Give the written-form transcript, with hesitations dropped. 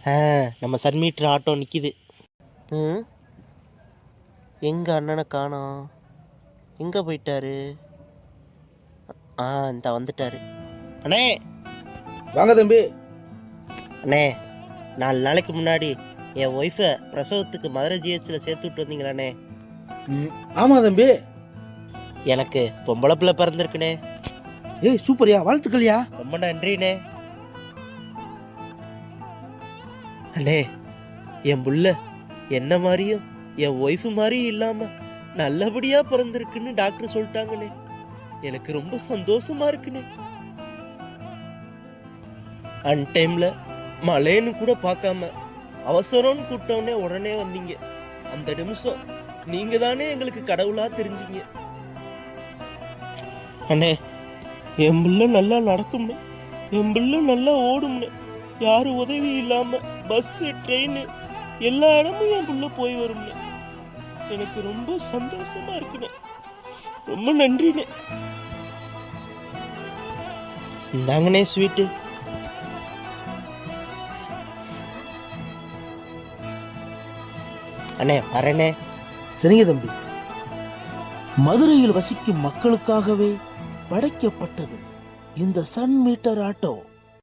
ஆ, நம்ம Sun meter auto நிற்கிது. ம், எங்க அண்ணனை காணோம்? எங்கே போயிட்டாரு? இந்த வந்துட்டாரு. அண்ணே வாங்க தம்பி. அண்ணே, 4 நாளைக்கு முன்னாடி என் ஒய்ஃபை பிரசவத்துக்கு மதுரை ஜிஹெச்சில் சேர்த்து விட்டு வந்தீங்களாண்ணே? ஆமா தம்பி. எனக்கு பொம்பளை பிள்ளை பிறந்திருக்குண்ணே. ஏய் சூப்பர்யா, வாழ்த்துக்கள்யா. ரொம்ப நன்றிண்ணே. அண்ணே, என் புள்ள என்ன மாதிரியும் என் ஒய்ஃபு மாதிரியும் இல்லாமல் நல்லபடியாக பிறந்திருக்குன்னு டாக்டர் சொல்லிட்டாங்கண்ணே. எனக்கு ரொம்ப சந்தோஷமா இருக்குண்ணே. அன்டைமில் மழைன்னு கூட பார்க்காம அவசரம்னு கூப்பிட்டோன்னே உடனே வந்தீங்க. அந்த நிமிஷம் நீங்கள் தானே எங்களுக்கு கடவுளாக தெரிஞ்சிங்க. அண்ணே, என் பிள்ளை நல்லா நடக்கும்னு, என் பிள்ளை நல்லா ஓடும்னு, யாரும் உதவி இல்லாமல் பஸ்ஸு ட்ரெயின் எல்லா இடமும் என் பிள்ளை போய் வரும்னு எனக்கு ரொம்ப சந்தோஷமா இருக்குண்ணே. ரொம்ப நன்றிண்ணே. இந்தாங்கண்ணே ஸ்வீட்டு. அண்ணே வரேண்ணே. சரிங்க தம்பி. மதுரையில் வசிக்கும் மக்களுக்காகவே படைக்கப்பட்டது இந்த சன் மீட்டர் ஆட்டோ.